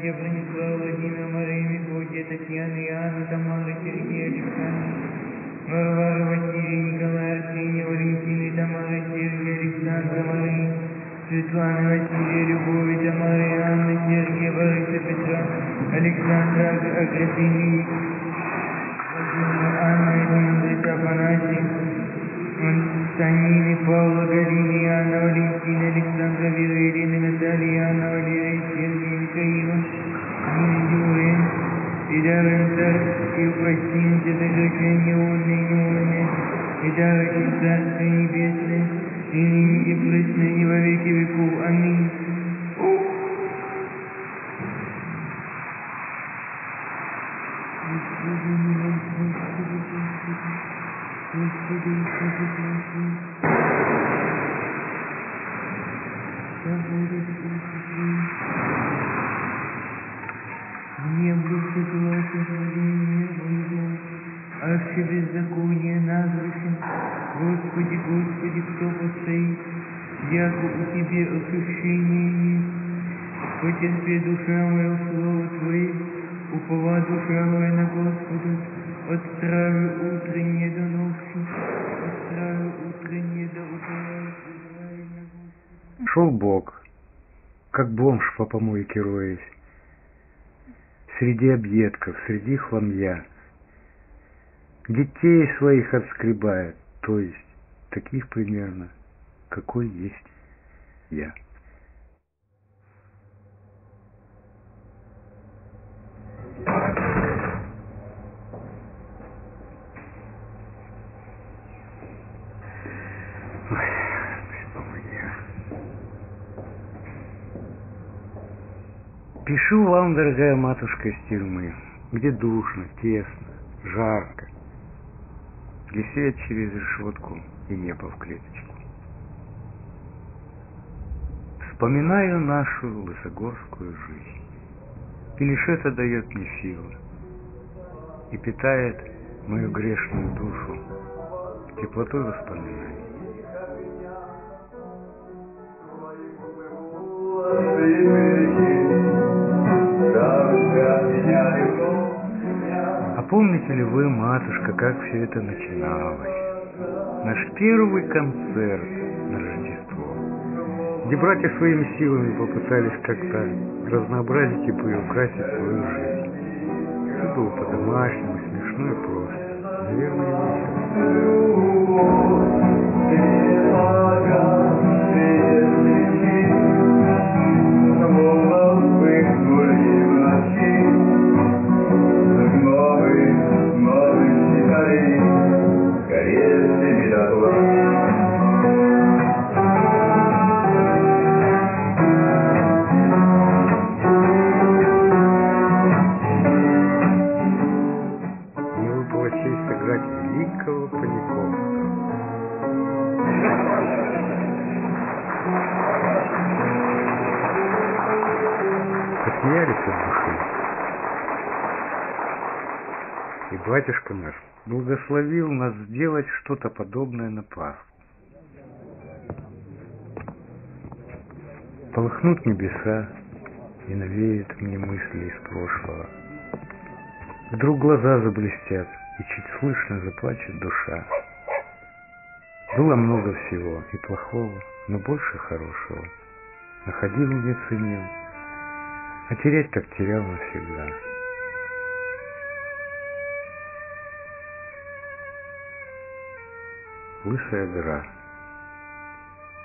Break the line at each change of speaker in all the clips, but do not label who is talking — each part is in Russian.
Настя, Бронислава, Владимир, Мария, Мефодия, Татьяна, Иоанна, Тамара, Сергей, Александр, Варвара, Василий, Николай, Арсений, Валентин, Тамара, Сергей, Александра, Мария, Светлана, Василия, Любовь, Тамара, Иоанна, Сергей, Бориса, Петра, Александра, Аграфини, Владимира, Анна, Елизавета, Афанасий, Антонины, Павла, Галина, Иоанна, Валентина, Александра, Вера, Ирина, Наталья, Иоанна, Валерия, Сергей, Михаила, Нина, Юрия, Идаренцар, Евпастин, Сокращение, Онный, Неонный, Идарочный, Царство Небесное, и ныне и присно, и во веки веков. Аминь. Не будет благословения Твоего, а все беззаконие назрачен. Господи, Господи, кто постоит, яко у Тебе ощущение есть. Потерпи, душа моя, слово Твое, упова душа моя на Господа, от стравы утренней до ночи, от стравы утренней до утра, Израиля.
Шел Бог, как бомж по помойке роясь, среди объедков, среди хламья, детей своих отскребает, то есть таких примерно, какой есть я. Пишу вам, дорогая матушка, из тюрьмы, где душно, тесно, жарко, где свет через решетку и небо в клеточку. Вспоминаю нашу лысогорскую жизнь, и лишь это дает мне силу и питает мою грешную душу теплотой воспоминаний. А помните ли вы, матушка, как все это начиналось? Наш первый концерт на Рождество, где братья своими силами попытались как-то разнообразить и приукрасить свою жизнь. Все было по-домашнему, смешно и просто. Наверное, великого Паниковского. Посмеялись от души. И батюшка наш благословил нас сделать что-то подобное на Пасху. Полыхнут небеса и навеют мне мысли из прошлого. Вдруг глаза заблестят, и чуть слышно заплачет душа. Было много всего и плохого, но больше хорошего. Находил, не ценил, а терять так терял навсегда. Лысая гора.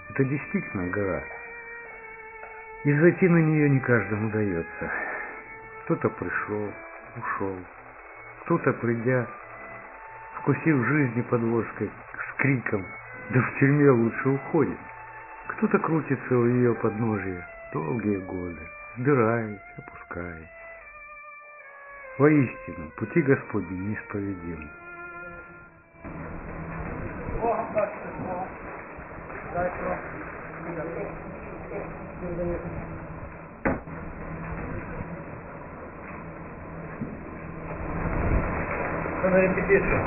Это действительно гора. И зайти на нее не каждому удается. Кто-то пришел, ушел. Кто-то, придя, вкусив жизни подвозкой, с криком «Да в тюрьме лучше уходит!», кто-то крутится у ее подножия долгие годы, сбираясь, опускаясь. Воистину, пути Господни неисповедимы.
На репетицию.